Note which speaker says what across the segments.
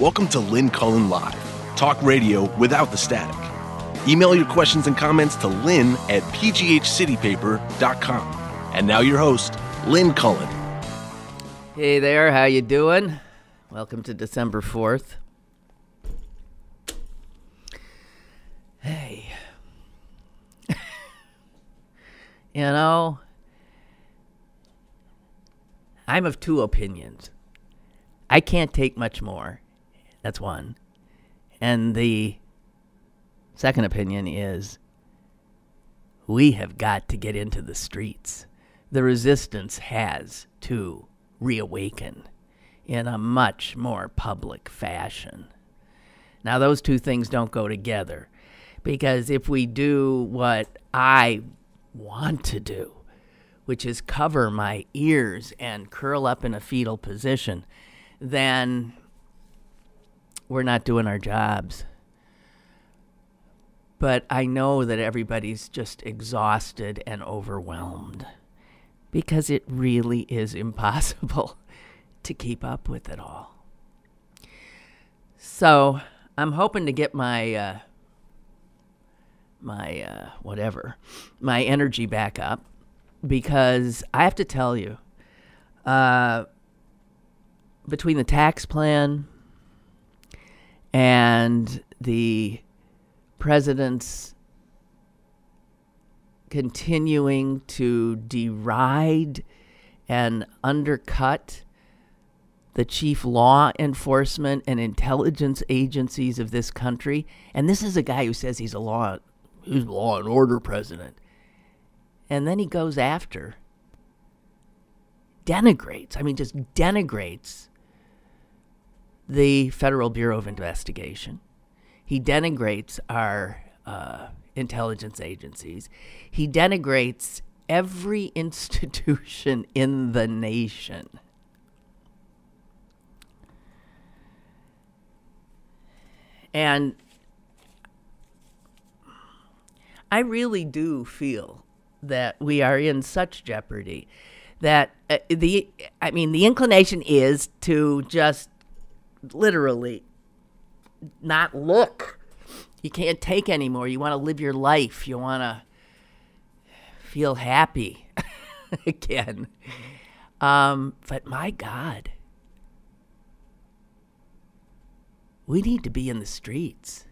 Speaker 1: Welcome to Lynn Cullen Live, talk radio without the static. Email your questions and comments to lynn@pghcitypaper.com. And now your host, Lynn Cullen.
Speaker 2: Hey there, how you doing? Welcome to December 4th. Hey. You know, I'm of two opinions. I can't take much more. That's one. And the second opinion is we have got to get into the streets. The resistance has to reawaken in a much more public fashion. Now, those two things don't go together, because if we do what I want to do, which is cover my ears and curl up in a fetal position, then we're not doing our jobs. But I know that everybody's just exhausted and overwhelmed, because it really is impossible to keep up with it all. So I'm hoping to get my energy back up, because I have to tell you, between the tax plan and the president's continuing to deride and undercut the chief law enforcement and intelligence agencies of this country, and this is a guy who says he's law and order president, and then he goes after, denigrates the Federal Bureau of Investigation. He denigrates our intelligence agencies. He denigrates every institution in the nation. And I really do feel that we are in such jeopardy that the inclination is to just literally not look. You can't take anymore. You want to live your life. You want to feel happy again. But my God, we need to be in the streets.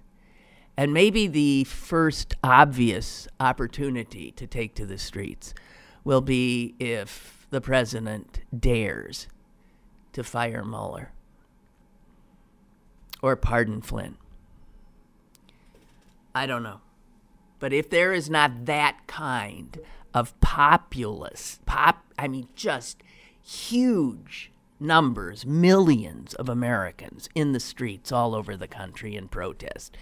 Speaker 2: And maybe the first obvious opportunity to take to the streets will be if the president dares to fire Mueller or pardon Flynn. I don't know. But if there is not that kind of just huge numbers, millions of Americans in the streets all over the country in protest,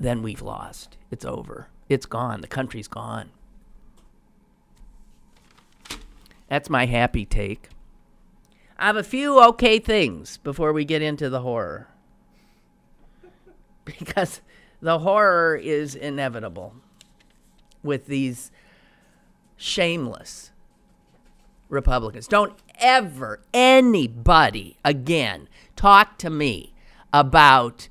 Speaker 2: then we've lost. It's over. It's gone. The country's gone. That's my happy take. I have a few okay things before we get into the horror, because the horror is inevitable with these shameless Republicans. Don't ever anybody again talk to me about,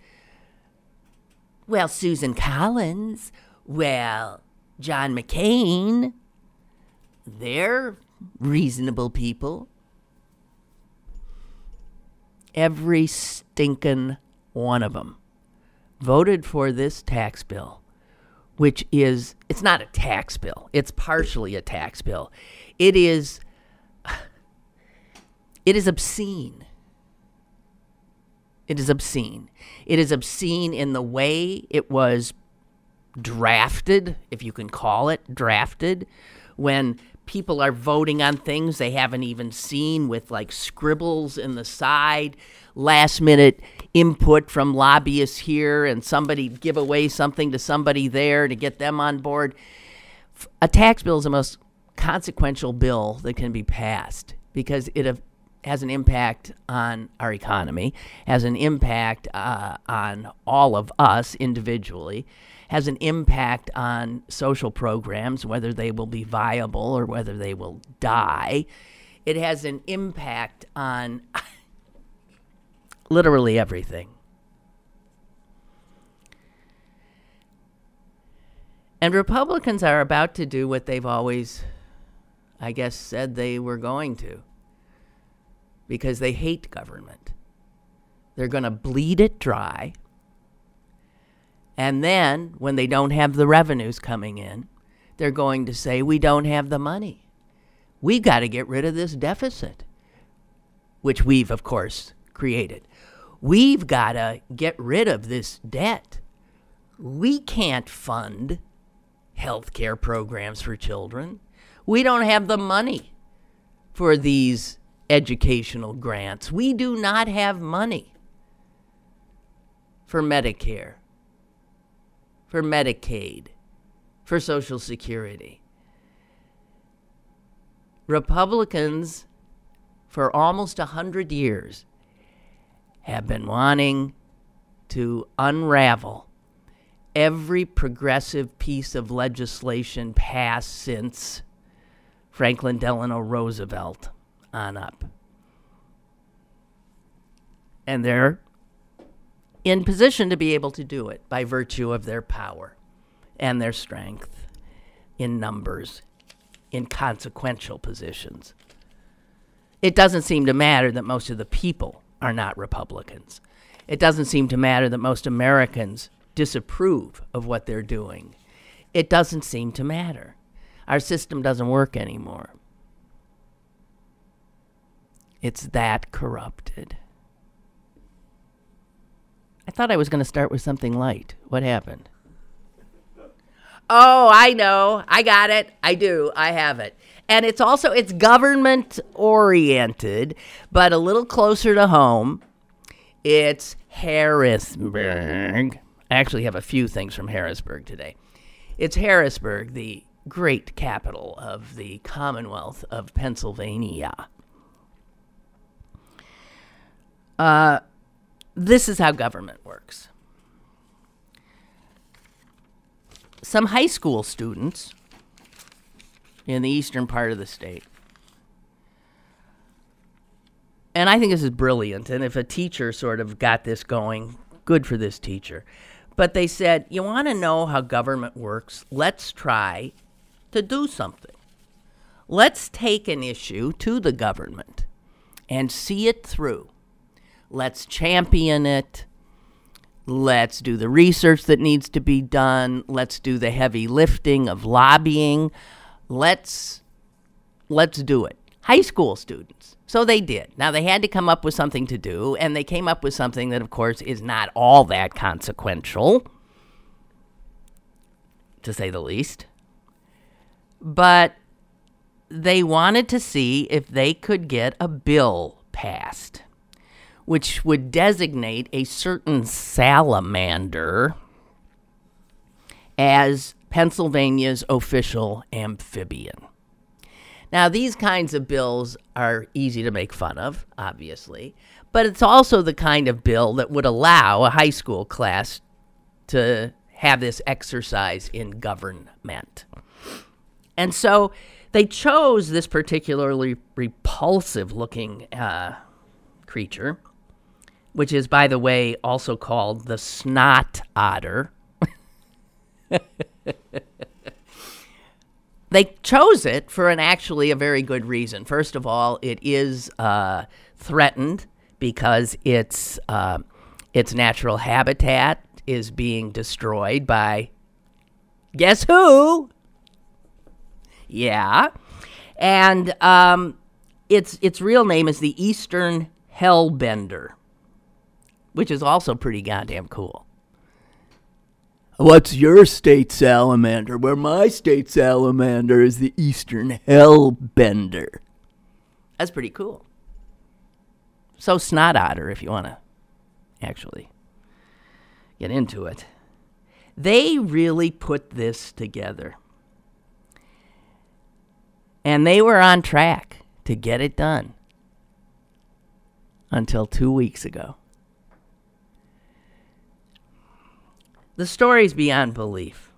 Speaker 2: well, Susan Collins, well, John McCain. They're reasonable people. Every stinking one of them voted for this tax bill, which is, it's not a tax bill. It's partially a tax bill. It is obscene. It is obscene. It is obscene in the way it was drafted, if you can call it drafted, when people are voting on things they haven't even seen, with like scribbles in the side, last minute input from lobbyists here, and somebody give away something to somebody there to get them on board. A tax bill is the most consequential bill that can be passed, because it has an impact on our economy, has an impact on all of us individually, has an impact on social programs, whether they will be viable or whether they will die. It has an impact on literally everything. And Republicans are about to do what they've always, I guess, said they were going to, because they hate government. They're going to bleed it dry. And then, when they don't have the revenues coming in, they're going to say, we don't have the money. We've got to get rid of this deficit, which we've, of course, created. We've got to get rid of this debt. We can't fund health care programs for children. We don't have the money for these educational grants. We do not have money for Medicare, for Medicaid, for Social Security. Republicans, for almost 100 years, have been wanting to unravel every progressive piece of legislation passed since Franklin Delano Roosevelt on up. And they're in position to be able to do it by virtue of their power and their strength in numbers, in consequential positions. It doesn't seem to matter that most of the people are not Republicans. It doesn't seem to matter that most Americans disapprove of what they're doing. It doesn't seem to matter. Our system doesn't work anymore. It's that corrupted. I thought I was going to start with something light. What happened? Oh, I know. I got it. I do. I have it. And it's government oriented, but a little closer to home. It's Harrisburg. I actually have a few things from Harrisburg today. It's Harrisburg, the great capital of the Commonwealth of Pennsylvania. This is how government works. Some high school students in the eastern part of the state, and I think this is brilliant, and if a teacher sort of got this going, good for this teacher. But they said, you want to know how government works? Let's try to do something. Let's take an issue to the government and see it through. Let's champion it. Let's do the research that needs to be done. Let's do the heavy lifting of lobbying. Let's do it. High school students. So they did. Now, they had to come up with something to do, and they came up with something that, of course, is not all that consequential, to say the least. But they wanted to see if they could get a bill passed, which would designate a certain salamander as Pennsylvania's official amphibian. Now, these kinds of bills are easy to make fun of, obviously, but it's also the kind of bill that would allow a high school class to have this exercise in government. And so they chose this particularly repulsive-looking creature, which is, by the way, also called the snot otter. They chose it for actually a very good reason. First of all, it is threatened because its natural habitat is being destroyed by, guess who? Yeah. And its real name is the Eastern Hellbender, which is also pretty goddamn cool. What's your state salamander? Well, my state salamander is the Eastern Hellbender. That's pretty cool. So snot otter, if you want to actually get into it. They really put this together. And they were on track to get it done until 2 weeks ago. The story's beyond belief.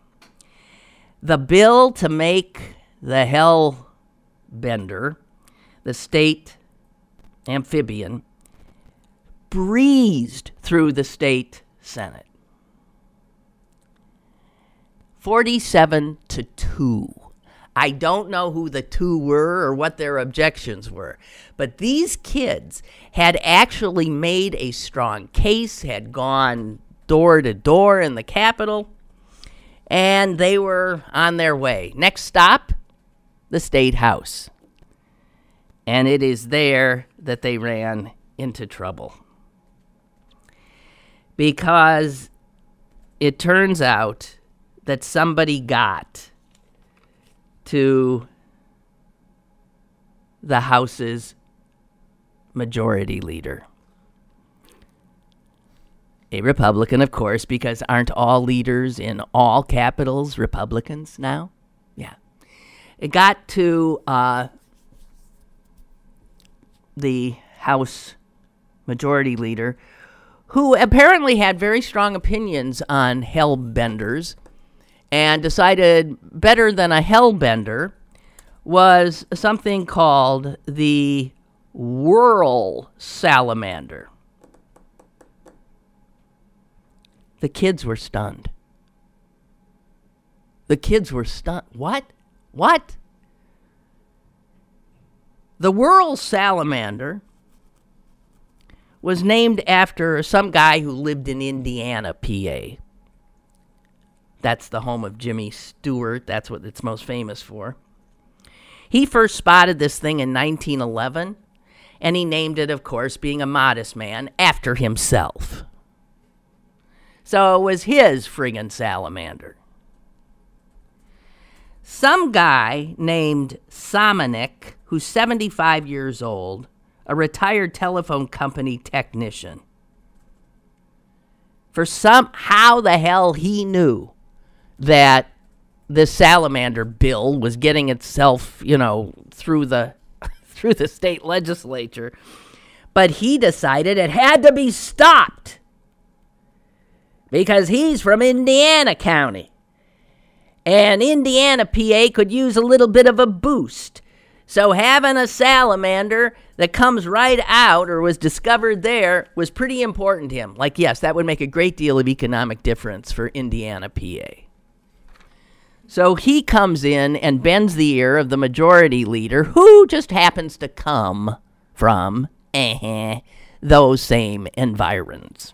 Speaker 2: The bill to make the Hellbender, the state amphibian, breezed through the state Senate. 47-2. I don't know who the two were or what their objections were, but these kids had actually made a strong case, had gone door to door in the Capitol, and they were on their way. Next stop, the State House. And it is there that they ran into trouble. Because it turns out that somebody got to the House's majority leader. A Republican, of course, because aren't all leaders in all capitals Republicans now? Yeah. It got to the House majority leader, who apparently had very strong opinions on hellbenders, and decided better than a hellbender was something called the whirl salamander. The kids were stunned. The kids were stunned. What? What? The whirl salamander was named after some guy who lived in Indiana, PA. That's the home of Jimmy Stewart. That's what it's most famous for. He first spotted this thing in 1911, and he named it, of course, being a modest man, after himself. So it was his friggin' salamander. Some guy named Somanik, who's 75 years old, a retired telephone company technician. For how the hell he knew that this salamander bill was getting itself, through the state legislature, but he decided it had to be stopped because he's from Indiana County. And Indiana, PA could use a little bit of a boost. So having a salamander that comes right out or was discovered there was pretty important to him. Like, yes, that would make a great deal of economic difference for Indiana, PA. So he comes in and bends the ear of the majority leader, who just happens to come from those same environs.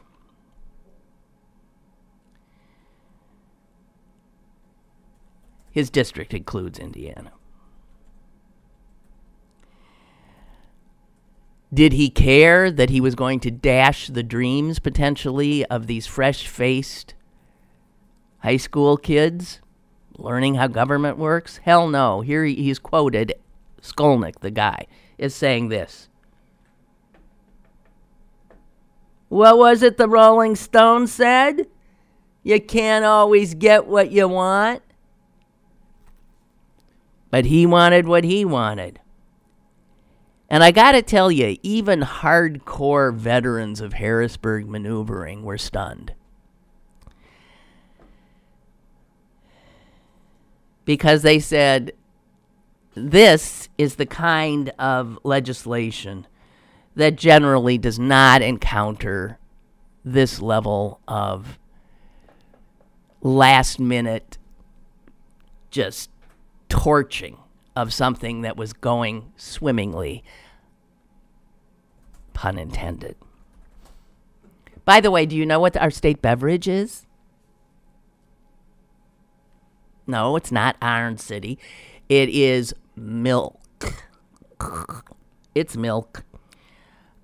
Speaker 2: His district includes Indiana. Did he care that he was going to dash the dreams, potentially, of these fresh-faced high school kids learning how government works? Hell no. Here he's quoted, Skolnick, the guy, is saying this. What was it the Rolling Stones said? You can't always get what you want. But he wanted what he wanted. And I got to tell you, even hardcore veterans of Harrisburg maneuvering were stunned. Because they said, this is the kind of legislation that generally does not encounter this level of last-minute just torching of something that was going swimmingly, pun intended. By the way, do you know what our state beverage is? No, it's not Iron City. It is milk. It's milk.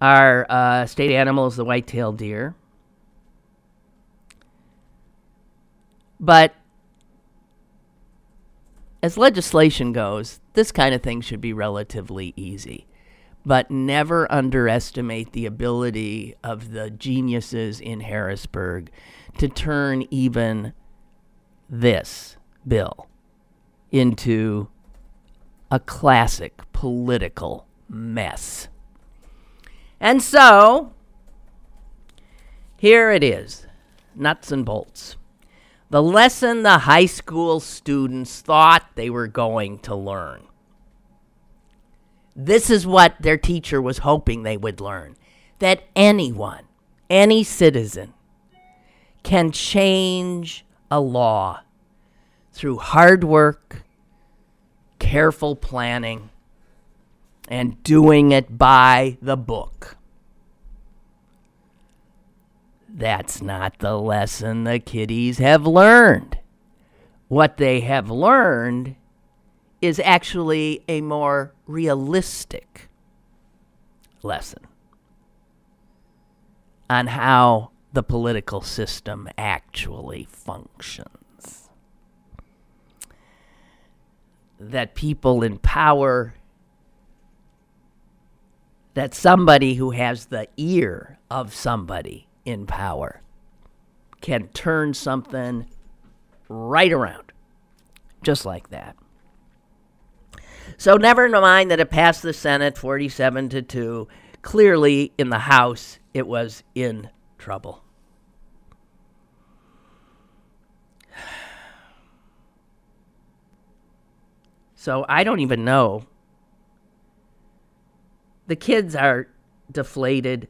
Speaker 2: Our state animal is the white-tailed deer. But as legislation goes, this kind of thing should be relatively easy. But never underestimate the ability of the geniuses in Harrisburg to turn even this bill into a classic political mess. And so, here it is, nuts and bolts. The lesson the high school students thought they were going to learn. This is what their teacher was hoping they would learn. That anyone, any citizen, can change a law through hard work, careful planning, and doing it by the book. That's not the lesson the kiddies have learned. What they have learned is actually a more realistic lesson on how the political system actually functions. That people in power, that somebody who has the ear of somebody in power can turn something right around, just like that. So never mind that it passed the Senate 47-2. Clearly, in the House, it was in trouble. So I don't even know. The kids are deflated.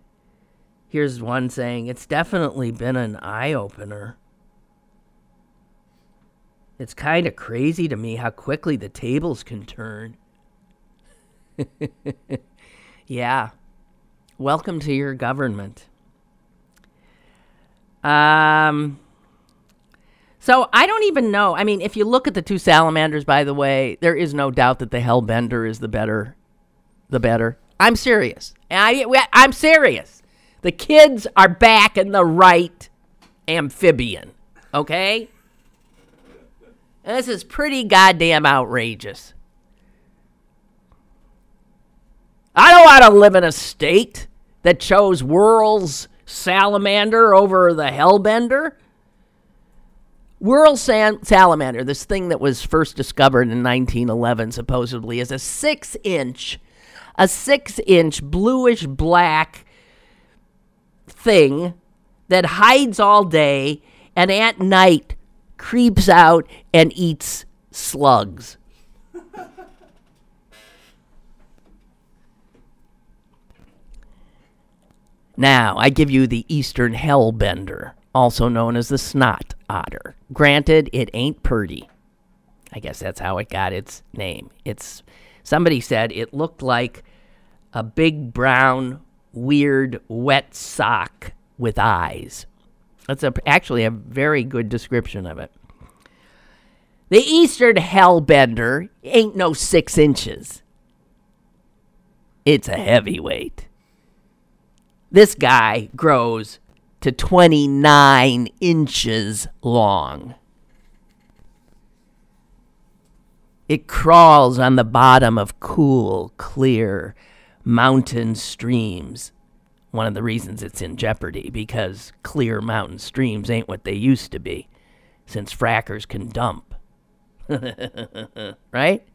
Speaker 2: Here's one saying, it's definitely been an eye-opener. It's kind of crazy to me how quickly the tables can turn. Yeah. Welcome to your government. So I don't even know. I mean, if you look at the two salamanders, by the way, there is no doubt that the hellbender is the better. I'm serious. I'm serious. The kids are back in the right amphibian. Okay? And this is pretty goddamn outrageous. I don't want to live in a state that chose Whirl's salamander over the hellbender. Whirl salamander, this thing that was first discovered in 1911, supposedly, is a 6-inch bluish black thing that hides all day and at night creeps out and eats slugs. Now, I give you the eastern hellbender, also known as the snot otter. Granted, it ain't purty. I guess that's how it got its name. Somebody said it looked like a big brown, weird, wet sock with eyes. That's actually a very good description of it. The eastern hellbender ain't no 6 inches. It's a heavyweight. This guy grows to 29 inches long. It crawls on the bottom of cool, clear mountain streams. One of the reasons it's in jeopardy, because clear mountain streams ain't what they used to be, since frackers can dump. Right?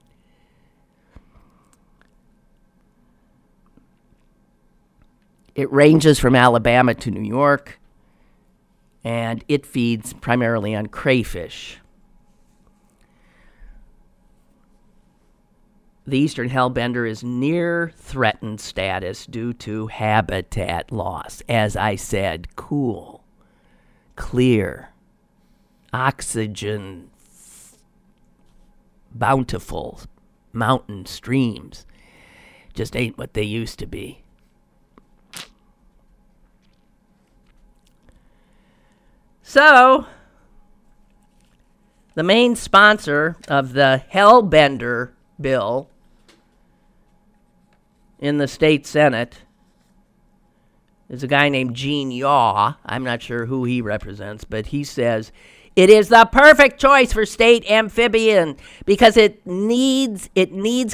Speaker 2: It ranges from Alabama to New York, and it feeds primarily on crayfish. The eastern hellbender is near threatened status due to habitat loss. As I said, cool, clear, oxygen, bountiful mountain streams just ain't what they used to be. So, the main sponsor of the hellbender bill in the state Senate is a guy named Gene Yaw. I'm not sure who he represents, but he says it is the perfect choice for state amphibian because it needs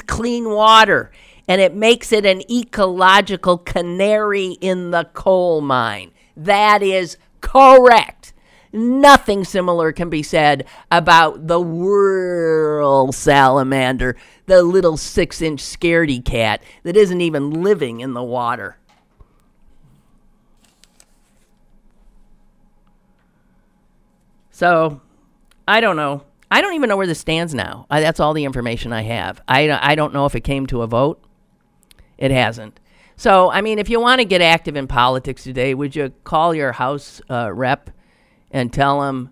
Speaker 2: clean water, and it makes it an ecological canary in the coal mine. That is correct. Nothing similar can be said about the Whirl salamander, the little 6-inch scaredy cat that isn't even living in the water. So, I don't know. I don't even know where this stands now. That's all the information I have. I don't know if it came to a vote. It hasn't. So, I mean, if you want to get active in politics today, would you call your House rep and tell him,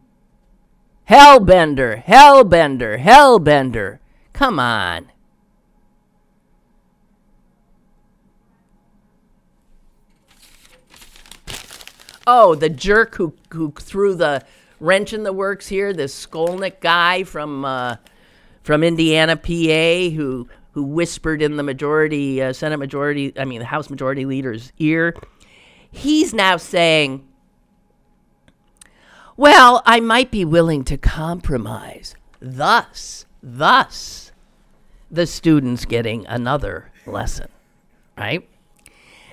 Speaker 2: Hellbender, hellbender, hellbender. Come on. Oh, the jerk who threw the wrench in the works here, this Skolnick guy from Indiana, PA, who whispered in the the House Majority Leader's ear. He's now saying, well, I might be willing to compromise. Thus, the students getting another lesson, right?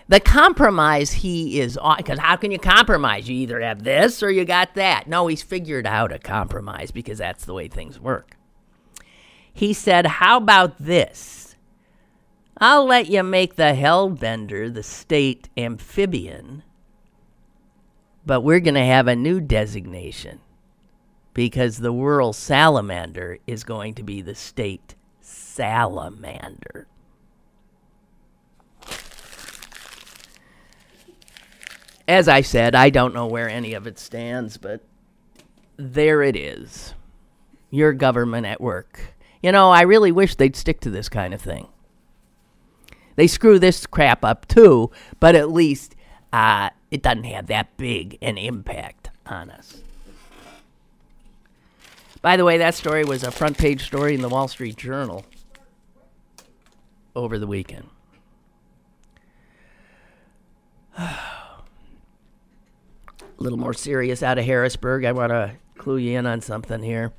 Speaker 2: The compromise he is on, because how can you compromise? You either have this or you got that. No, he's figured out a compromise because that's the way things work. He said, how about this? I'll let you make the hellbender the state amphibian, but we're going to have a new designation because the world salamander is going to be the state salamander. As I said, I don't know where any of it stands, but there it is. Your government at work. You know, I really wish they'd stick to this kind of thing. They screw this crap up too, but at least it doesn't have that big an impact on us. By the way, that story was a front page story in the Wall Street Journal over the weekend. A little more serious out of Harrisburg. I want to clue you in on something here.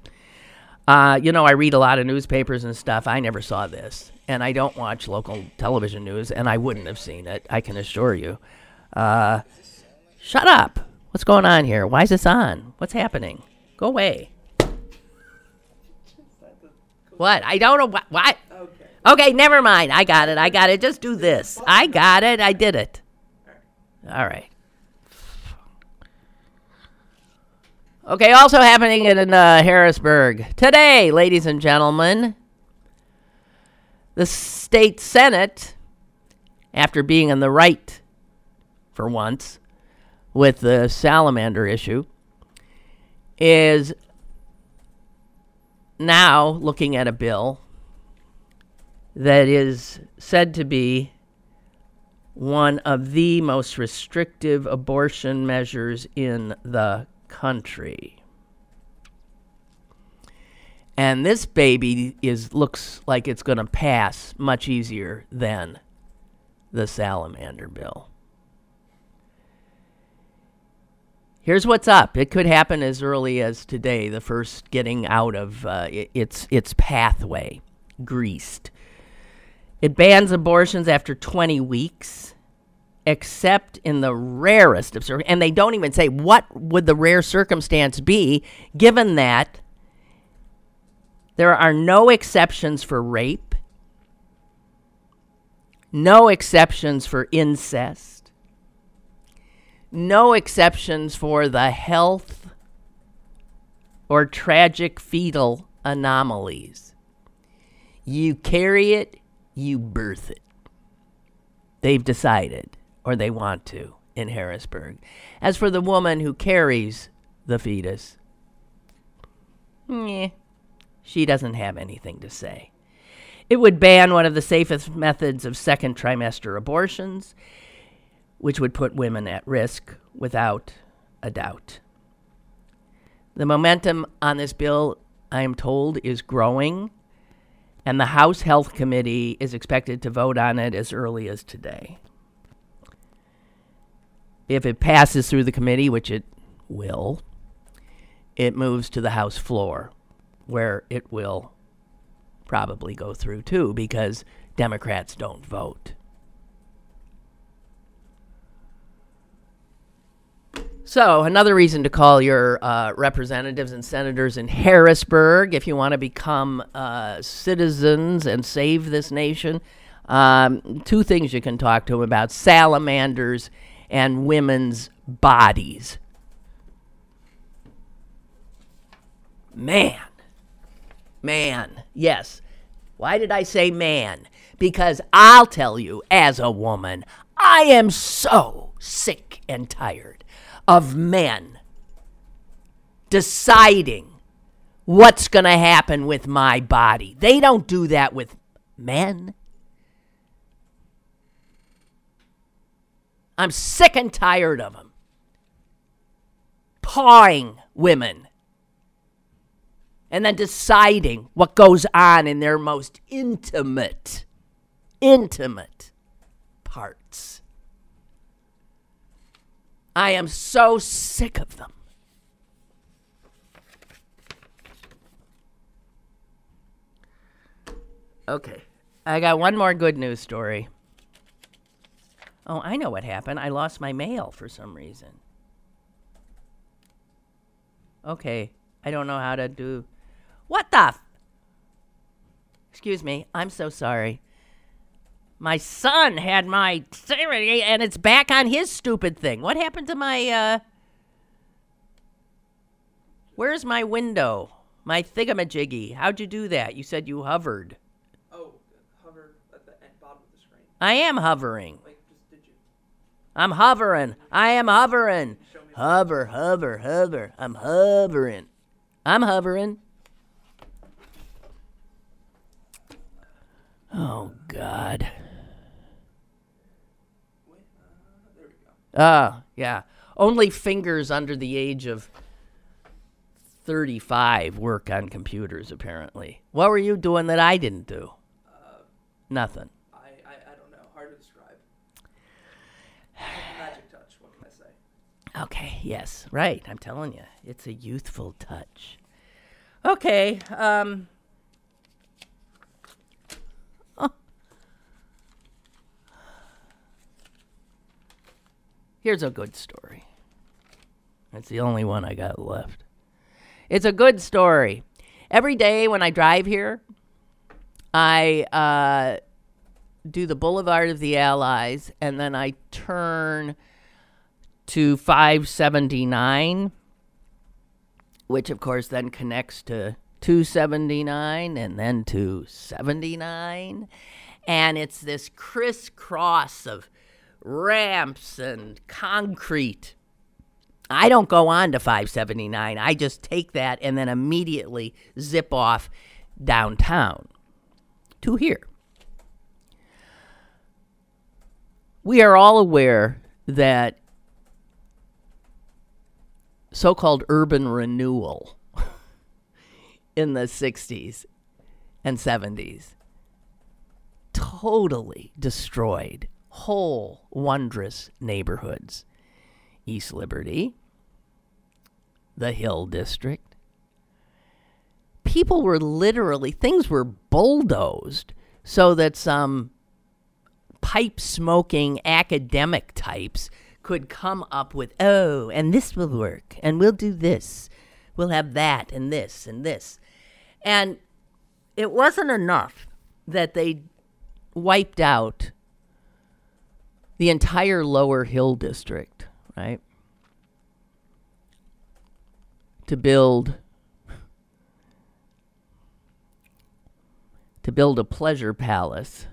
Speaker 2: I read a lot of newspapers and stuff. I never saw this. And I don't watch local television news, and I wouldn't have seen it, I can assure you. Shut up. What's going on here? Why is this on? What's happening? Go away. What? I don't know. What? Okay, never mind. I got it. Just do this. I got it. I did it. All right. Okay, also happening in Harrisburg today, ladies and gentlemen, the state Senate, after being in the right for once with the salamander issue, is now looking at a bill that is said to be one of the most restrictive abortion measures in the country. And this baby looks like it's going to pass much easier than the salamander bill. Here's what's up. It could happen as early as today, the first getting out of its pathway greased. It bans abortions after 20 weeks. Except in the rarest of circumstances, and they don't even say what would the rare circumstance be, given that there are no exceptions for rape, no exceptions for incest, no exceptions for the health or tragic fetal anomalies. You carry it, you birth it. They've decided. Or they want to, in Harrisburg. As for the woman who carries the fetus, she doesn't have anything to say. It would ban one of the safest methods of second trimester abortions, which would put women at risk without a doubt. The momentum on this bill, I am told, is growing, and the House Health Committee is expected to vote on it as early as today. If it passes through the committee, which it will, it moves to the House floor, where it will probably go through too, because Democrats don't vote. So, another reason to call your representatives and senators in Harrisburg if you want to become citizens and save this nation. Two things you can talk to them about: salamanders and women's bodies. Man, yes. Why did I say man? Because I'll tell you, as a woman, I am so sick and tired of men deciding what's going to happen with my body. They don't do that with men. I'm sick and tired of them pawing women and then deciding what goes on in their most intimate parts. I am so sick of them. Okay, I got one more good news story. Oh, I know what happened. I lost my mail for some reason. Okay, I don't know how to do... What the... Excuse me, I'm so sorry. My son had my... And it's back on his stupid thing. What happened to my... Where's my window? My thingamajiggy. How'd you do that? You said you hovered.
Speaker 3: Oh, hover at the bottom of the screen.
Speaker 2: I am hovering.
Speaker 3: Like, just did you?
Speaker 2: I'm hovering. I am hovering. Hover, hover, hover. I'm hovering. I'm hovering. Oh, God.
Speaker 3: Wait, there we go.
Speaker 2: Yeah. Only fingers under the age of 35 work on computers, apparently. What were you doing that I didn't do? Nothing.
Speaker 3: I don't know. Hard to describe. Magic touch. What can I say?
Speaker 2: Okay, yes, right. I'm telling you, it's a youthful touch. Okay, Here's a good story. It's the only one I got left. It's a good story. Every day when I drive here, I do the Boulevard of the Allies, and then I turn to 579, which of course then connects to 279 and then to 79. And it's this crisscross of ramps and concrete. I don't go on to 579. I just take that and then immediately zip off downtown to here. We are all aware that so-called urban renewal in the 60s and 70s totally destroyed whole wondrous neighborhoods. East Liberty, the Hill District. People were literally, things were bulldozed so that some pipe-smoking academic types could come up with, oh, and this will work, and we'll do this. We'll have that, and this, and this. And it wasn't enough that they wiped out the entire Lower Hill District, right? To build a pleasure palace,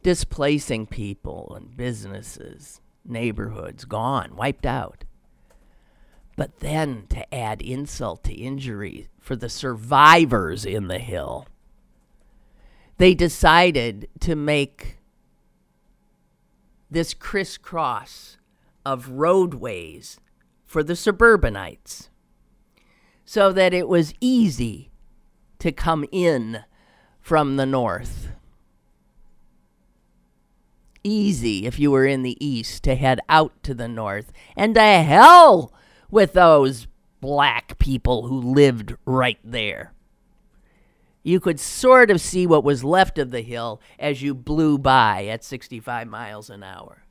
Speaker 2: displacing people and businesses, neighborhoods, gone, wiped out. But then to add insult to injury for the survivors in the Hill, they decided to make this crisscross of roadways for the suburbanites so that it was easy to come in from the north. Easy if you were in the east to head out to the north. And to hell with those black people who lived right there. You could sort of see what was left of the hill as you blew by at 65 miles an hour.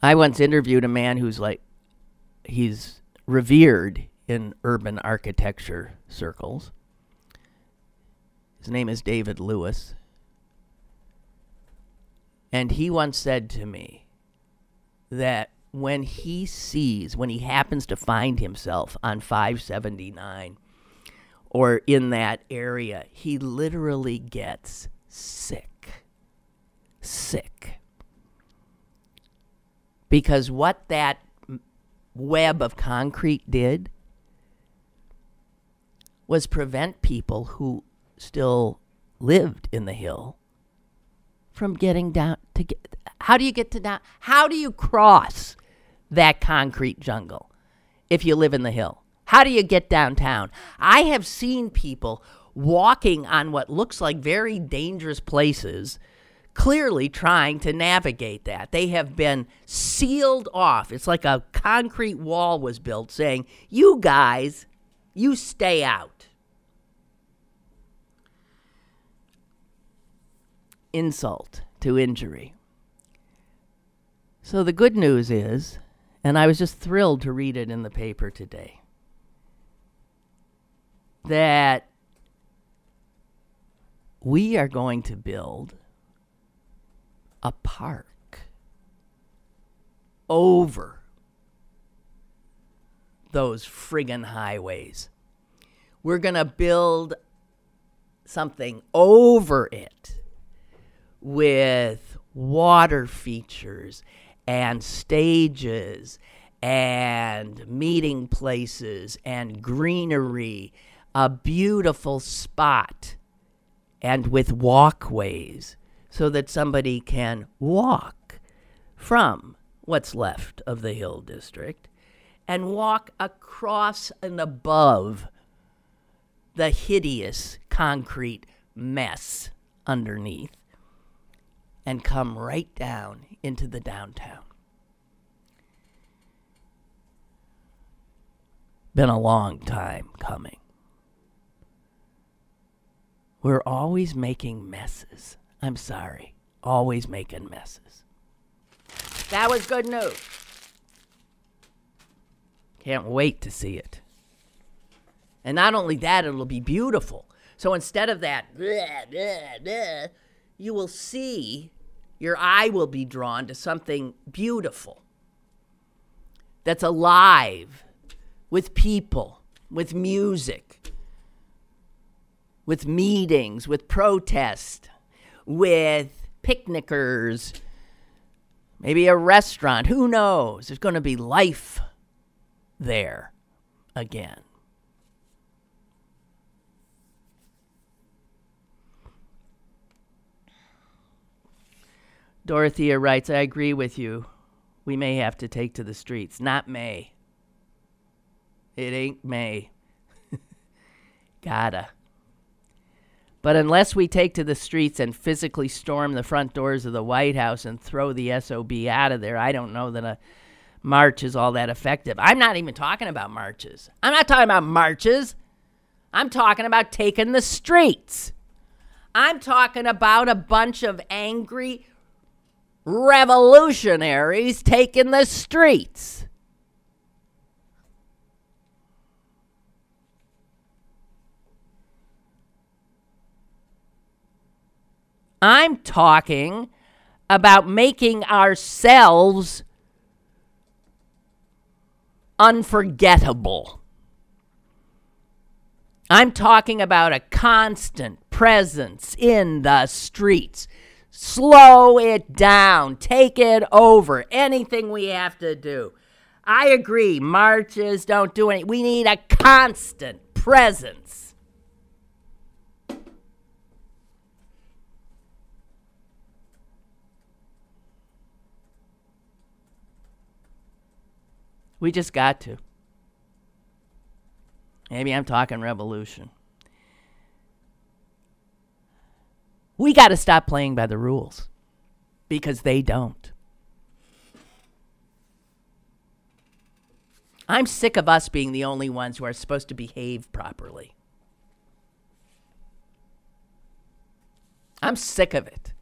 Speaker 2: I once interviewed a man he's revered in urban architecture circles. His name is David Lewis. And he once said to me that when he happens to find himself on 579 or in that area, he literally gets sick. Because what that web of concrete did was prevent people who still lived in the hill from getting down to get. How do you get to down? How do you cross that concrete jungle if you live in the hill? How do you get downtown? I have seen people walking on what looks like very dangerous places, clearly trying to navigate that. They have been sealed off. It's like a concrete wall was built saying, you guys, you stay out. Insult to injury. So the good news is, and I was just thrilled to read it in the paper today, that we are going to build a park over those friggin' highways. We're going to build something over it with water features and stages and meeting places and greenery, a beautiful spot, and with walkways so that somebody can walk from what's left of the Hill District and walk across and above the hideous concrete mess underneath and come right down into the downtown. Been a long time coming. We're always making messes. I'm sorry. Always making messes. That was good news. Can't wait to see it. And not only that, it'll be beautiful. So instead of that, you will see, your eye will be drawn to something beautiful that's alive, with people, with music, with meetings, with protest, with picnickers, maybe a restaurant. Who knows? There's going to be life there again. Dorothea writes, I agree with you. We may have to take to the streets. Not may. It ain't may. Gotta. But unless we take to the streets and physically storm the front doors of the White House and throw the SOB out of there, I don't know that a march is all that effective. I'm not even talking about marches. I'm not talking about marches. I'm talking about taking the streets. I'm talking about a bunch of angry revolutionaries taking the streets. I'm talking about making ourselves unforgettable. I'm talking about a constant presence in the streets. Slow it down. Take it over. Anything we have to do. I agree. Marches don't do anything. We need a constant presence. We just got to. Maybe I'm talking revolution. We got to stop playing by the rules because they don't. I'm sick of us being the only ones who are supposed to behave properly. I'm sick of it.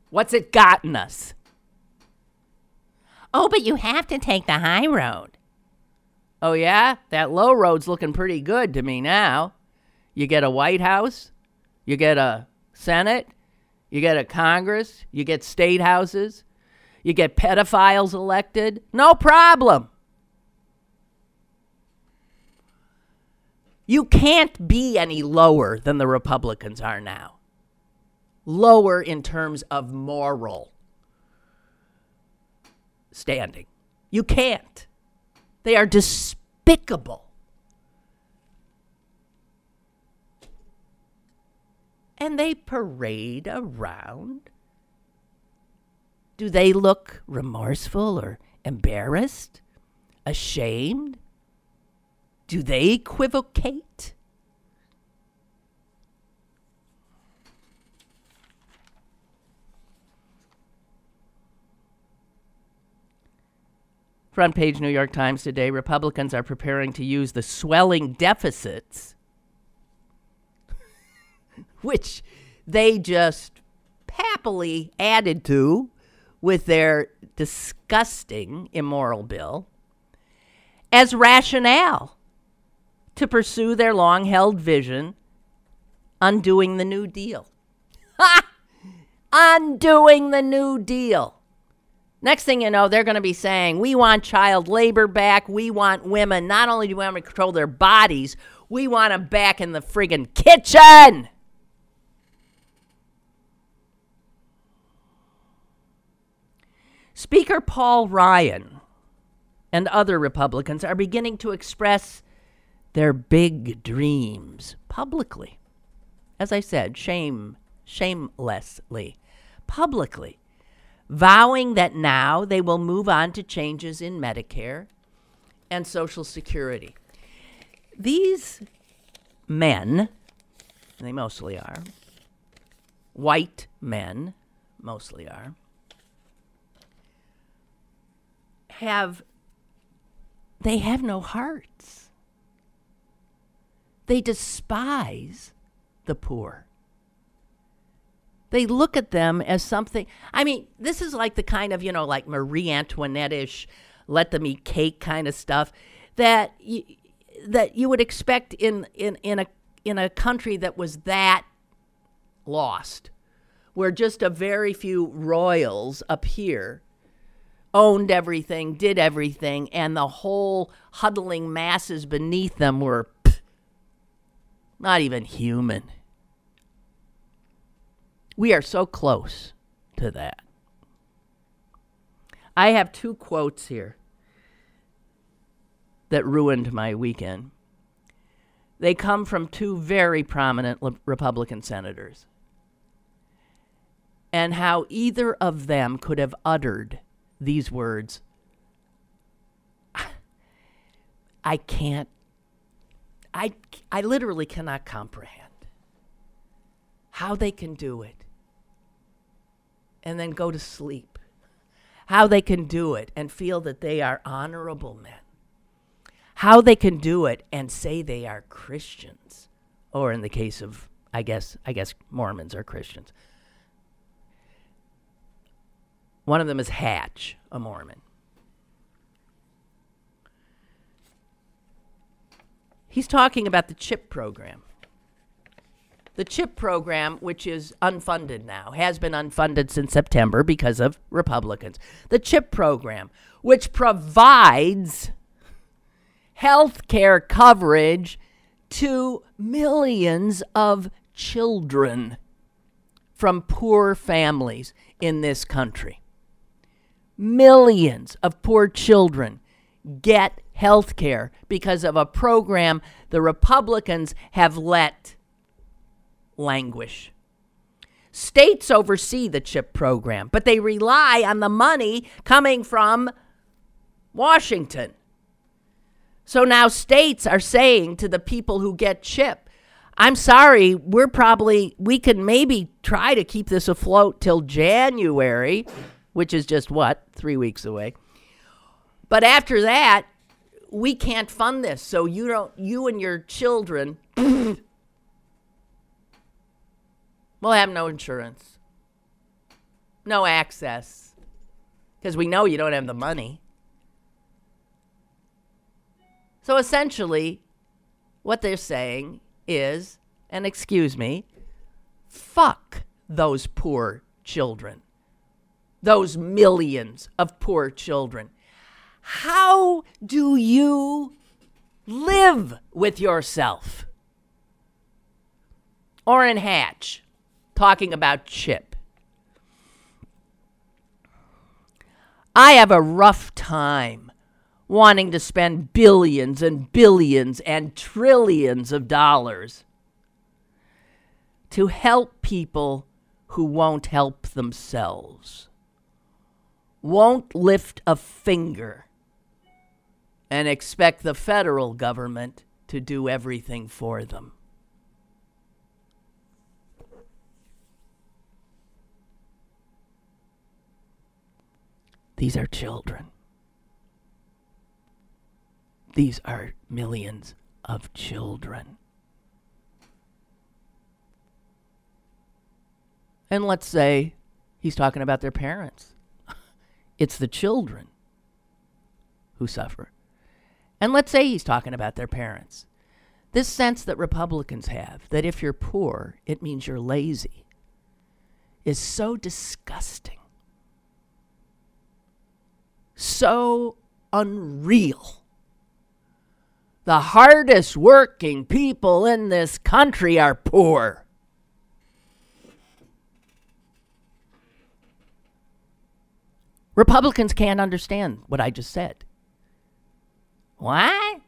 Speaker 2: What's it gotten us? Oh, but you have to take the high road. Oh, yeah? That low road's looking pretty good to me now. You get a White House. You get a Senate. You get a Congress. You get state houses. You get pedophiles elected. No problem. You can't be any lower than the Republicans are now. Lower in terms of moral standing. You can't. They are despicable. And they parade around. Do they look remorseful or embarrassed? Ashamed? Do they equivocate? Front page New York Times today, Republicans are preparing to use the swelling deficits, which they just happily added to with their disgusting, immoral bill, as rationale to pursue their long-held vision, undoing the New Deal. Ha! Undoing the New Deal. Next thing you know, they're going to be saying, we want child labor back. We want women. Not only do we want them to control their bodies, we want them back in the friggin' kitchen. Speaker Paul Ryan and other Republicans are beginning to express their big dreams publicly. As I said, shamelessly, publicly, vowing that now they will move on to changes in Medicare and Social Security. These men, and they mostly are, white men, mostly are, they have no hearts. They despise the poor. They look at them as something. I mean, this is like the kind of, like Marie Antoinette-ish, let them eat cake kind of stuff that you would expect in a country that was that lost, where just a very few royals up here owned everything, did everything, and the whole huddling masses beneath them were not even human. We are so close to that. I have two quotes here that ruined my weekend. They come from two very prominent Republican senators, and how either of them could have uttered these words, I literally cannot comprehend how they can do it and then go to sleep. How they can do it and feel that they are honorable men. How they can do it and say they are Christians. Or in the case of, I guess Mormons are Christians. One of them is Hatch, a Mormon. He's talking about the CHIP program. The CHIP program, which is unfunded now, has been unfunded since September because of Republicans. The CHIP program, which provides health care coverage to millions of children from poor families in this country. Millions of poor children get health care because of a program the Republicans have let languish. States oversee the CHIP program, but they rely on the money coming from Washington. So now states are saying to the people who get CHIP, I'm sorry, we can maybe try to keep this afloat till January, which is just 3 weeks away. But after that, we can't fund this. So you and your children will have no insurance, no access, because we know you don't have the money. So essentially, what they're saying is, and excuse me, fuck those poor children, those millions of poor children. How do you live with yourself? Orrin Hatch, talking about CHIP. I have a rough time wanting to spend billions and billions and trillions of dollars to help people who won't help themselves, won't lift a finger, and expect the federal government to do everything for them. These are children. These are millions of children. And let's say he's talking about their parents. It's the children who suffer. And let's say he's talking about their parents. This sense that Republicans have, that if you're poor, it means you're lazy, is so disgusting. So unreal. The hardest working people in this country are poor. Republicans can't understand what I just said. What?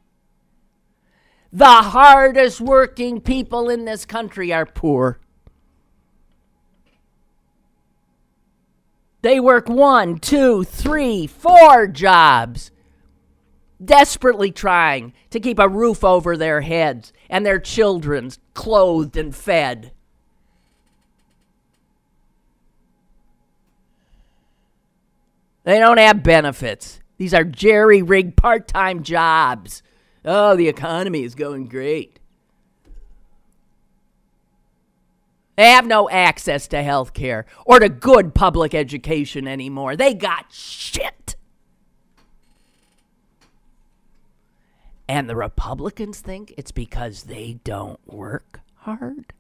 Speaker 2: The hardest working people in this country are poor. They work 1, 2, 3, 4 jobs, desperately trying to keep a roof over their heads and their children clothed and fed. They don't have benefits. These are jerry-rigged part-time jobs. Oh, the economy is going great. They have no access to health care or to good public education anymore. They got shit. And the Republicans think it's because they don't work hard.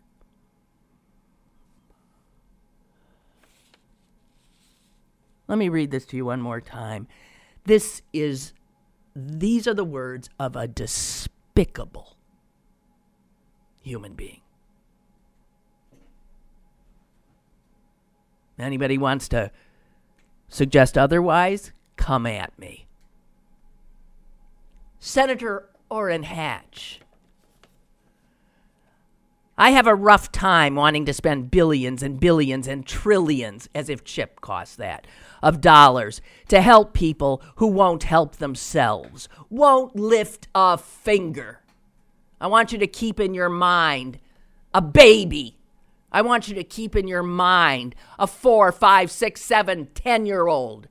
Speaker 2: Let me read this to you one more time. These are the words of a despicable human being. Anybody wants to suggest otherwise, come at me. Senator Orrin Hatch. I have a rough time wanting to spend billions and billions and trillions, as if chip costs that, of dollars to help people who won't help themselves, won't lift a finger. I want you to keep in your mind a baby. I want you to keep in your mind a 4, 5, 6, 7, 10-year-old.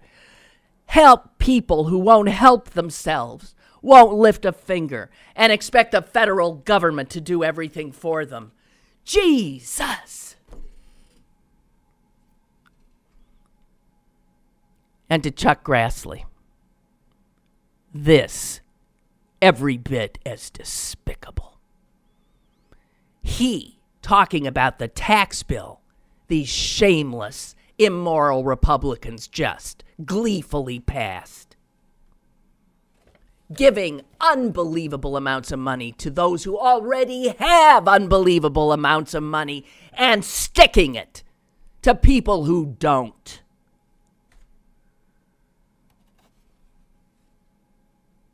Speaker 2: Help people who won't help themselves, won't lift a finger, and expect the federal government to do everything for them. Jesus! And to Chuck Grassley, this every bit as despicable. He talking about the tax bill these shameless, immoral Republicans just gleefully passed, giving unbelievable amounts of money to those who already have unbelievable amounts of money and sticking it to people who don't.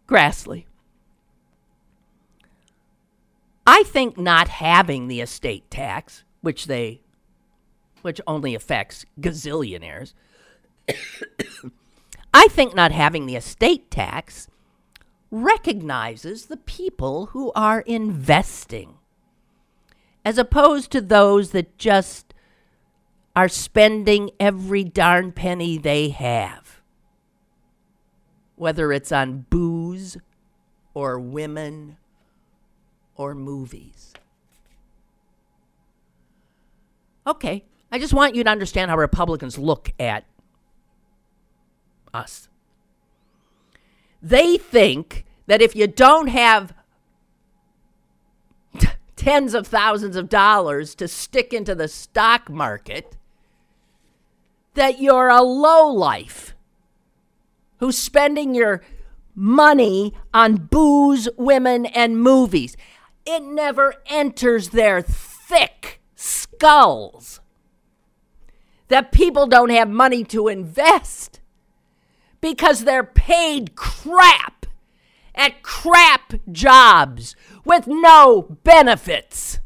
Speaker 2: Grassley, I think not having the estate tax, which only affects gazillionaires, I think not having the estate tax recognizes the people who are investing, as opposed to those that just are spending every darn penny they have, whether it's on booze or women or movies. Okay, I just want you to understand how Republicans look at us. They think that if you don't have tens of thousands of dollars to stick into the stock market, that you're a lowlife who's spending your money on booze, women, and movies. It never enters their thick skulls that people don't have money to invest. because they're paid crap at crap jobs with no benefits.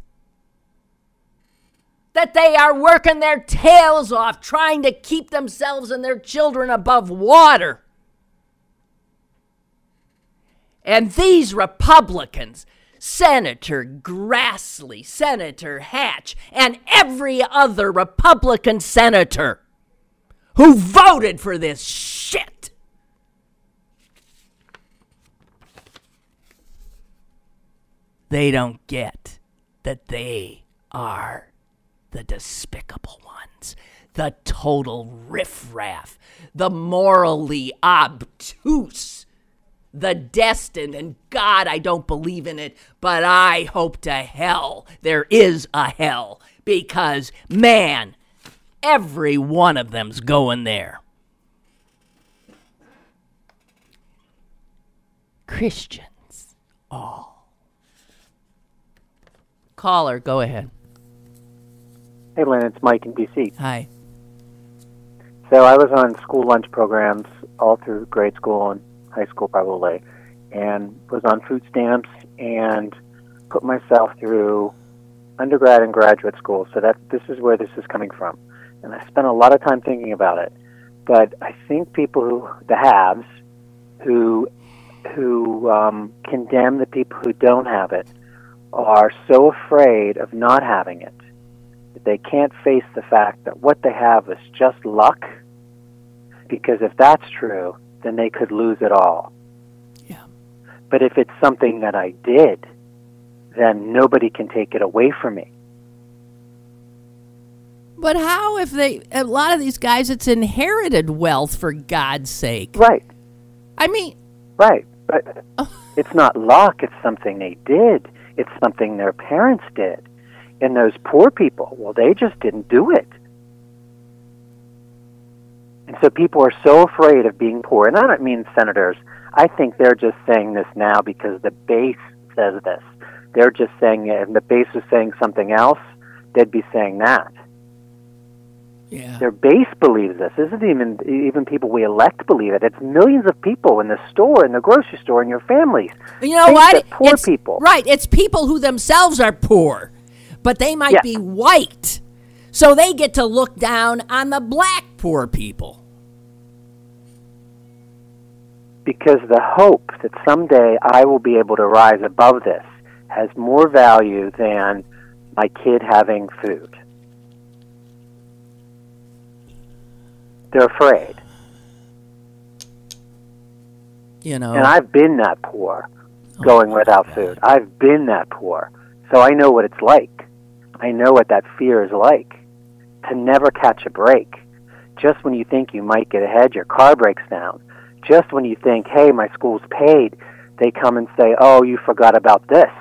Speaker 2: That they are working their tails off trying to keep themselves and their children above water. And these Republicans, Senator Grassley, Senator Hatch, and every other Republican senator who voted for this shit, they don't get that they are the despicable ones, the total riffraff, the morally obtuse, the destined, and God, I don't believe in it, but I hope to hell there is a hell, because, man, every one of them's going there. Christians, all. Caller, go ahead.
Speaker 4: Hey, Lynn, it's Mike in D.C.
Speaker 2: Hi.
Speaker 4: So I was on school lunch programs all through grade school and high school probably, and was on food stamps and put myself through undergrad and graduate school. So this is where this is coming from. And I spent a lot of time thinking about it. But I think people the haves, who condemn the people who don't have it, are so afraid of not having it that they can't face the fact that what they have is just luck. Because if that's true, then they could lose it all.
Speaker 2: Yeah.
Speaker 4: But if it's something that I did, then nobody can take it away from me.
Speaker 2: But how if a lot of these guys, it's inherited wealth, for God's sake.
Speaker 4: Right.
Speaker 2: I mean.
Speaker 4: Right. But it's not luck. It's something they did. It's something their parents did. And those poor people, well, they just didn't do it. And so people are so afraid of being poor. And I don't mean senators. I think they're just saying this now because the base says this. They're just saying it. If the base was saying something else, they'd be saying that.
Speaker 2: Yeah.
Speaker 4: Their base believes this. This isn't even people we elect believe it. It's millions of people in the store, in the grocery store, in your families.
Speaker 2: You know what?
Speaker 4: Poor people.
Speaker 2: Right. It's people who themselves are poor, but they might be white. So they get to look down on the black poor people.
Speaker 4: Because the hope that someday I will be able to rise above this has more value than my kid having food. They're afraid.
Speaker 2: You know.
Speaker 4: And I've been that poor, going without food. I've been that poor. So I know what it's like. I know what that fear is like. To never catch a break. Just when you think you might get ahead, your car breaks down. Just when you think, hey, my school's paid, they come and say, oh, you forgot about this.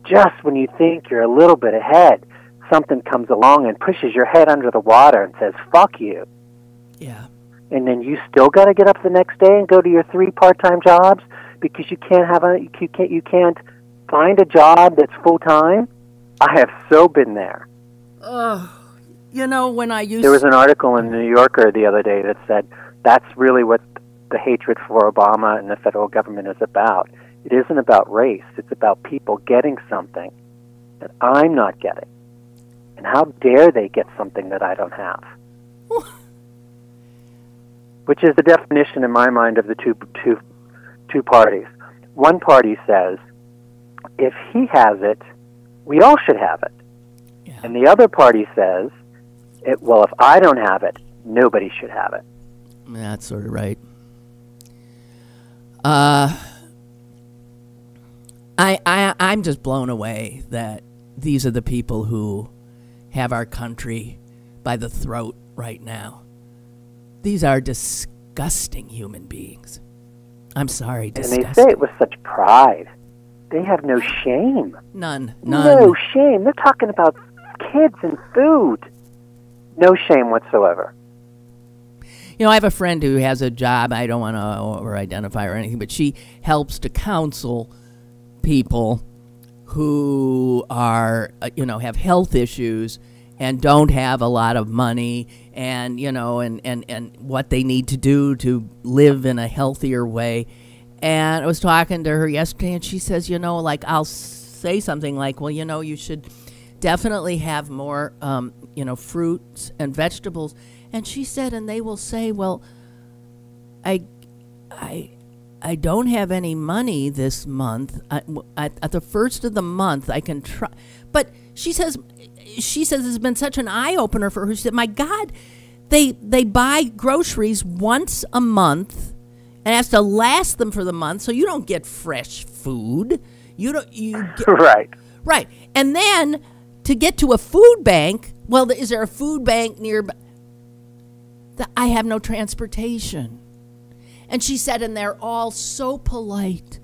Speaker 4: Just when you think you're a little bit ahead, something comes along and pushes your head under the water and says, fuck you.
Speaker 2: Yeah.
Speaker 4: And then you still got to get up the next day and go to your 3 part-time jobs because you can't find a job that's full-time. I have so been there.
Speaker 2: You know, when I used...
Speaker 4: There was an article in the New Yorker the other day that said that's really what the hatred for Obama and the federal government is about. It isn't about race. It's about people getting something that I'm not getting. And how dare they get something that I don't have? Which is the definition in my mind of the two parties. One party says, if he has it, we all should have it. Yeah. And the other party says, well, if I don't have it, nobody should have it.
Speaker 2: That's sort of right. I'm just blown away that these are the people who have our country by the throat right now. These are disgusting human beings. I'm sorry, disgusting.
Speaker 4: And they say it with such pride. They have no shame.
Speaker 2: None.
Speaker 4: No shame. They're talking about kids and food. No shame whatsoever.
Speaker 2: You know, I have a friend who has a job. I don't want to over-identify or anything, but she helps to counsel people who are, have health issues and don't have a lot of money, and and what they need to do to live in a healthier way. And I was talking to her yesterday, and she says, like, I'll say something like, well, you should definitely have more, fruits and vegetables. And she said, and they will say, well, I don't have any money this month. At the first of the month, I can try. But she says it's been such an eye opener for her. She said, "My God, they buy groceries once a month, and it has to last them for the month. So you don't get fresh food. You get, right. And then to get to a food bank, well, is there a food bank nearby? I have no transportation." And she said, and they're all so polite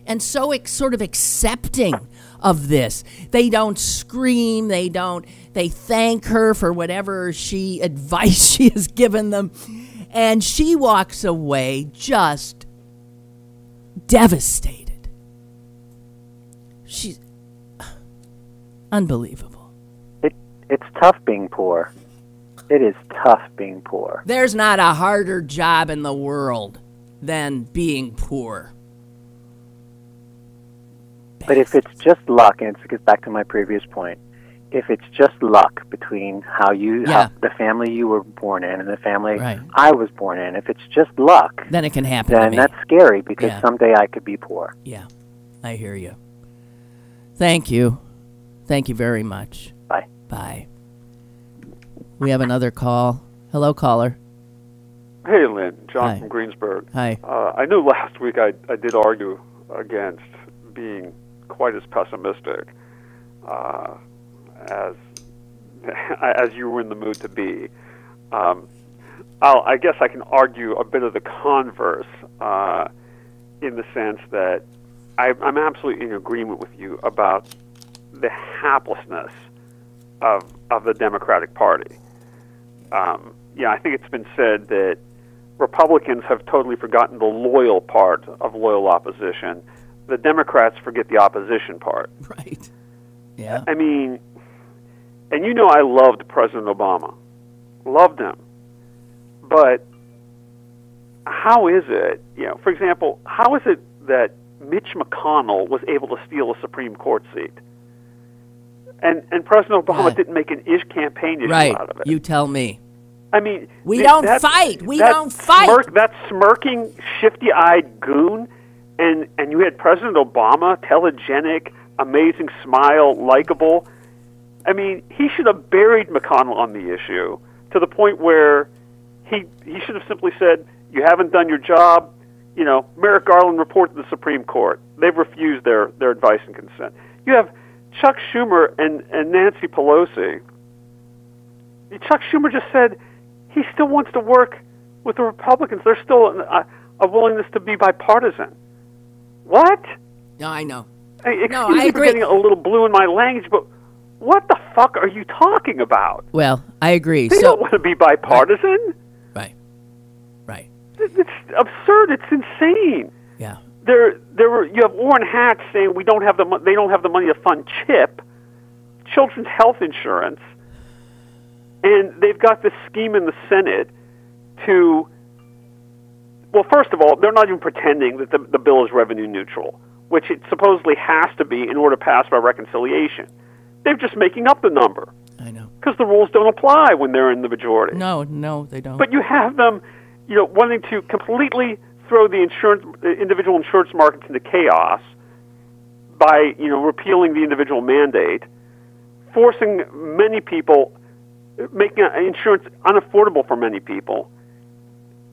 Speaker 2: and so sort of accepting of this. They don't scream. They thank her for whatever advice she has given them. And she walks away just devastated. She's unbelievable.
Speaker 4: It's tough being poor. It is tough being poor.
Speaker 2: There's not a harder job in the world than being poor.
Speaker 4: But if it's just luck, and it gets back to my previous point, if it's just luck between how the family you were born in and the family I was born in, if it's just luck,
Speaker 2: then it can happen
Speaker 4: then
Speaker 2: to me.
Speaker 4: That's scary because someday I could be poor.
Speaker 2: Yeah, I hear you. Thank you. Thank you very much.
Speaker 4: Bye.
Speaker 2: Bye. We have another call. Hello, caller.
Speaker 5: Hey, Lynn. John
Speaker 2: Hi.
Speaker 5: from Greensburg.
Speaker 2: Hi.
Speaker 5: I know last week I did argue against being quite as pessimistic as you were in the mood to be. I guess I can argue a bit of the converse in the sense that I'm absolutely in agreement with you about the haplessness of the Democratic Party. I think it's been said that Republicans have totally forgotten the loyal part of loyal opposition. The Democrats forget the opposition part.
Speaker 2: Right. Yeah.
Speaker 5: I mean, and I loved President Obama. Loved him. But how is it, for example, how is it that Mitch McConnell was able to steal a Supreme Court seat? And President Obama didn't make an campaign issue out of it.
Speaker 2: You tell me.
Speaker 5: I mean,
Speaker 2: we don't fight.
Speaker 5: That smirking, shifty-eyed goon, and you had President Obama, telegenic, amazing smile, likable. I mean, he should have buried McConnell on the issue to the point where he should have simply said, "You haven't done your job." Merrick Garland reported to the Supreme Court. They've refused their advice and consent. You have Chuck Schumer and Nancy Pelosi. Chuck Schumer just said he still wants to work with the Republicans. There's still a willingness to be bipartisan. What?
Speaker 2: No, I know.
Speaker 5: Excuse
Speaker 2: I
Speaker 5: me for
Speaker 2: agree.
Speaker 5: getting a little blue in my language, but what the fuck are you talking about?
Speaker 2: Well, I agree.
Speaker 5: They don't want to be bipartisan.
Speaker 2: Right.
Speaker 5: It's absurd. It's insane.
Speaker 2: Yeah.
Speaker 5: You have Orrin Hatch saying they don't have the money to fund CHIP, children's health insurance, and they've got this scheme in the Senate to. Well, first of all, they're not even pretending that the bill is revenue neutral, which it supposedly has to be in order to pass by reconciliation. They're just making up the number.
Speaker 2: I know.
Speaker 5: Because the rules don't apply when they're in the majority.
Speaker 2: No, they don't.
Speaker 5: But you have them, wanting to completely throw the individual insurance markets into chaos by, repealing the individual mandate, forcing many people, making insurance unaffordable for many people,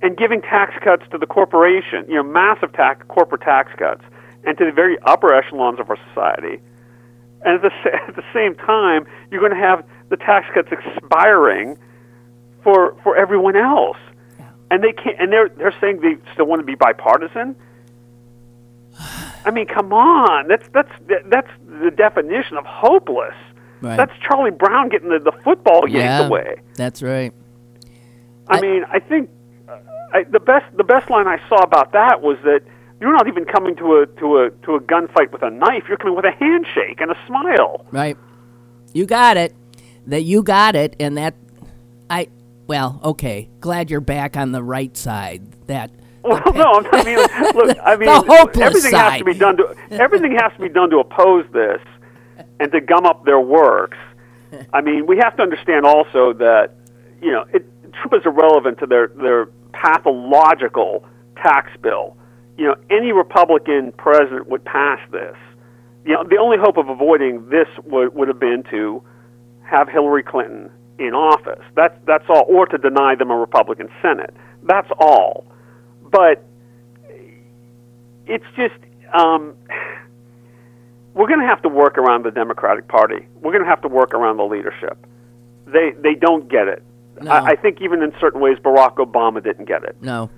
Speaker 5: and giving tax cuts to the corporation, massive corporate tax cuts, and to the very upper echelons of our society. And at the same time, you're going to have the tax cuts expiring for everyone else. Yeah. And they can't. And they're saying they still want to be bipartisan. I mean, come on. That's the definition of hopeless.
Speaker 2: Right.
Speaker 5: That's Charlie Brown getting the football yanked away.
Speaker 2: That's right.
Speaker 5: I mean, I think the best line I saw about that was that you're not even coming to a gunfight with a knife. You're coming with a handshake and a smile.
Speaker 2: Right. You got it. that you got it, and that well, okay, glad you're back on the right side.
Speaker 5: Well, no, I mean, look,
Speaker 2: the hopeless
Speaker 5: everything
Speaker 2: side.
Speaker 5: has to be done to oppose this and to gum up their works. I mean, we have to understand also that Trump is irrelevant to their pathological tax bill. Any Republican president would pass this. The only hope of avoiding this would have been to have Hillary Clinton in office. That's all, or to deny them a Republican Senate. That's all. But it's just we're going to have to work around the Democratic Party. We're going to have to work around the leadership. They don't get it.
Speaker 2: No.
Speaker 5: I think even in certain ways, Barack Obama didn't get it.
Speaker 2: No.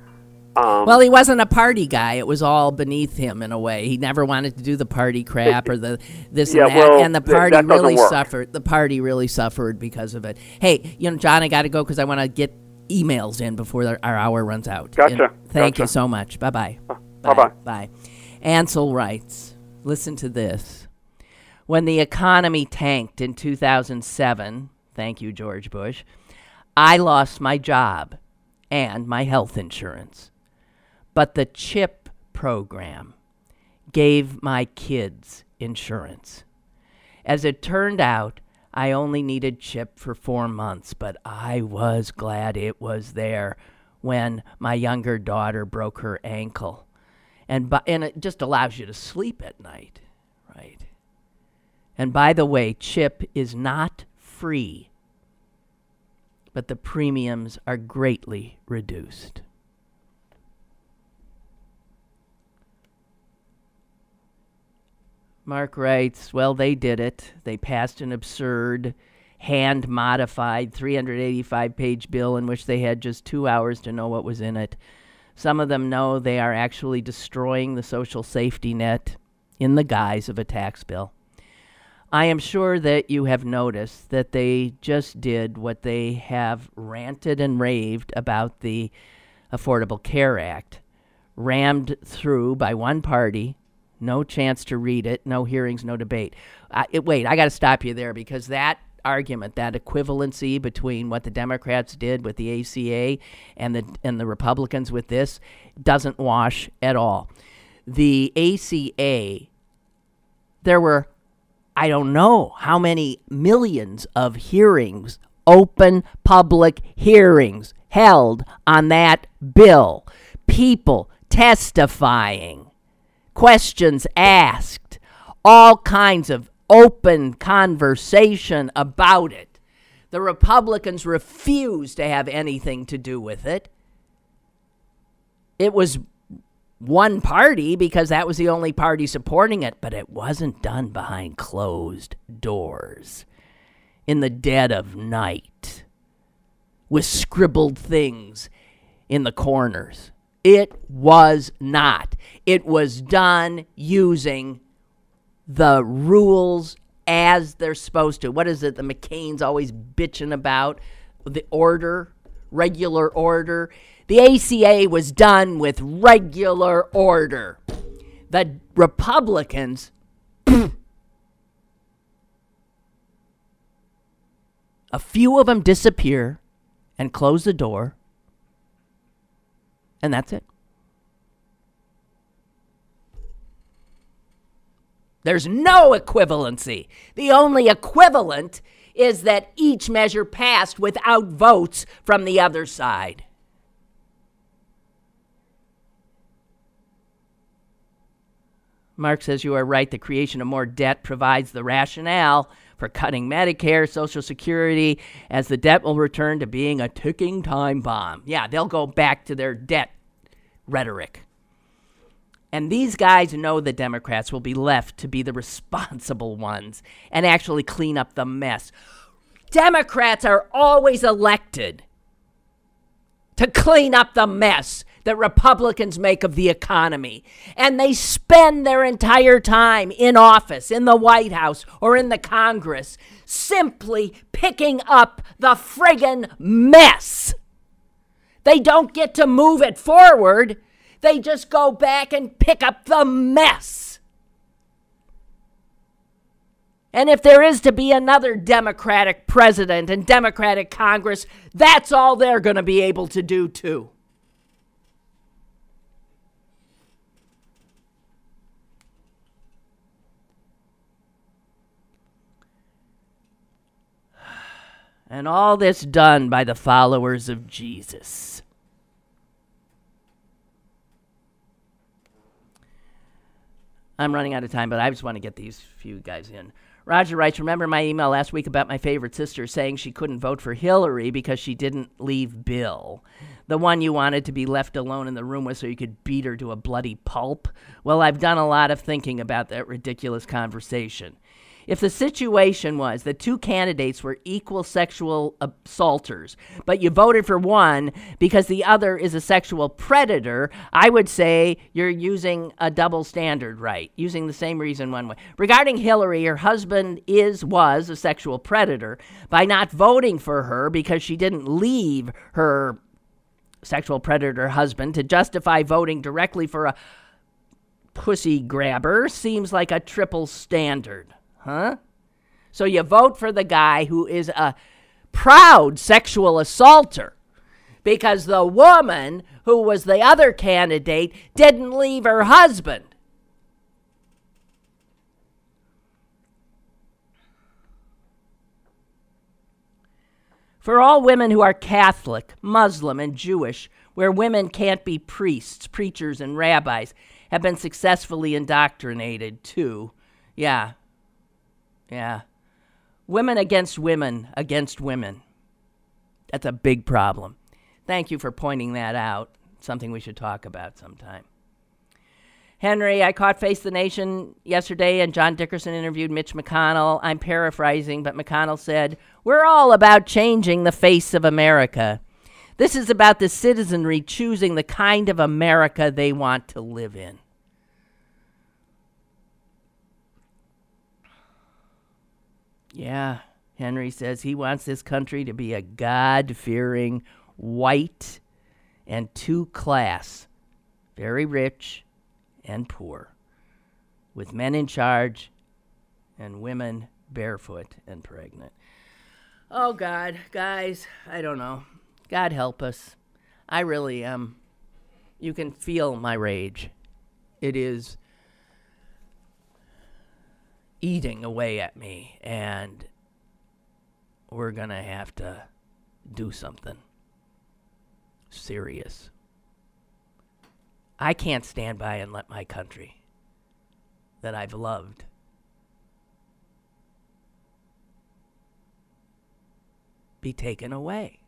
Speaker 2: Well, he wasn't a party guy. It was all beneath him in a way. He never wanted to do the party crap or the this and that.
Speaker 5: Well,
Speaker 2: and the party
Speaker 5: that
Speaker 2: really
Speaker 5: work.
Speaker 2: suffered. The party really suffered because of it. Hey, John, I got to go because I want to get emails in before our hour runs out.
Speaker 5: Gotcha.
Speaker 2: And thank
Speaker 5: Gotcha.
Speaker 2: you so much. Bye-bye.
Speaker 5: Bye-bye.
Speaker 2: Bye. Ansel writes, listen to this. When the economy tanked in 2007, thank you, George Bush, I lost my job and my health insurance. But the CHIP program gave my kids insurance. As it turned out, I only needed CHIP for 4 months, but I was glad it was there when my younger daughter broke her ankle. And it just allows you to sleep at night, right? And by the way, CHIP is not free, but the premiums are greatly reduced. Mark writes, well, they did it. They passed an absurd, hand-modified 385-page bill in which they had just 2 hours to know what was in it. Some of them know they are actually destroying the social safety net in the guise of a tax bill. I am sure that you have noticed that they just did what they have ranted and raved about the Affordable Care Act, rammed through by one party. No chance to read it, no hearings, no debate. Wait, I got to stop you there because that argument, that equivalency between what the Democrats did with the ACA and the Republicans with this doesn't wash at all. The ACA, there were, I don't know how many millions of hearings, open public hearings held on that bill. People testifying. Questions asked, all kinds of open conversation about it. The Republicans refused to have anything to do with it. It was one party because that was the only party supporting it, but it wasn't done behind closed doors in the dead of night with scribbled things in the corners. It was not. It was done using the rules as they're supposed to. What is it the McCain's always bitching about? The order, regular order. The ACA was done with regular order. The Republicans, a few of them disappear and close the door. And that's it. There's no equivalency. The only equivalent is that each measure passed without votes from the other side. Mark says you are right. The creation of more debt provides the rationale for cutting Medicare, Social Security, as the debt will return to being a ticking time bomb. Yeah, they'll go back to their debt rhetoric. And these guys know the Democrats will be left to be the responsible ones and actually clean up the mess. Democrats are always elected to clean up the mess that Republicans make of the economy. And they spend their entire time in office, in the White House, or in the Congress, simply picking up the friggin' mess. They don't get to move it forward. They just go back and pick up the mess. And if there is to be another Democratic president and Democratic Congress, that's all they're going to be able to do too. And all this done by the followers of Jesus. I'm running out of time, but I just want to get these few guys in. Roger writes, remember my email last week about my favorite sister saying she couldn't vote for Hillary because she didn't leave Bill? The one you wanted to be left alone in the room with so you could beat her to a bloody pulp? Well, I've done a lot of thinking about that ridiculous conversation. If the situation was that two candidates were equal sexual assaulters, but you voted for one because the other is a sexual predator, I would say you're using a double standard, right? Using the same reason one way. Regarding Hillary, her husband was a sexual predator. By not voting for her because she didn't leave her sexual predator husband to justify voting directly for a pussy grabber seems like a triple standard. Huh? So you vote for the guy who is a proud sexual assaulter because the woman who was the other candidate didn't leave her husband. For all women who are Catholic, Muslim, and Jewish, where women can't be priests, preachers, and rabbis, have been successfully indoctrinated too. Yeah. Women against women against women. That's a big problem. Thank you for pointing that out. Something we should talk about sometime. Henry, I caught Face the Nation yesterday and John Dickerson interviewed Mitch McConnell. I'm paraphrasing, but McConnell said, we're all about changing the face of America. This is about the citizenry choosing the kind of America they want to live in. Yeah, Henry says he wants this country to be a God-fearing, white, and two-class, very rich and poor, with men in charge and women barefoot and pregnant. Oh, God, guys, I don't know. God help us. I really am. You can feel my rage. It is eating away at me, and we're gonna have to do something serious. I can't stand by and let my country that I've loved be taken away.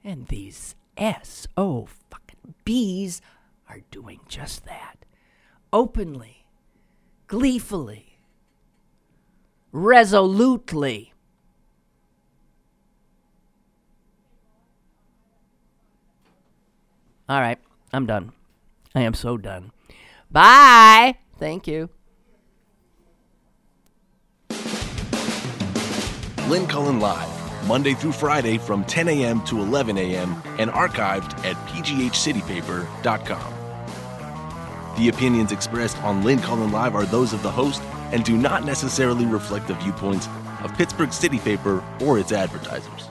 Speaker 2: And these SOBs are doing just that. Openly. Gleefully, resolutely. All right, I'm done. I am so done. Bye. Thank you.
Speaker 1: Lynn Cullen Live, Monday through Friday from 10 a.m. to 11 a.m. and archived at pghcitypaper.com. The opinions expressed on Lynn Cullen Live are those of the host and do not necessarily reflect the viewpoints of Pittsburgh City Paper or its advertisers.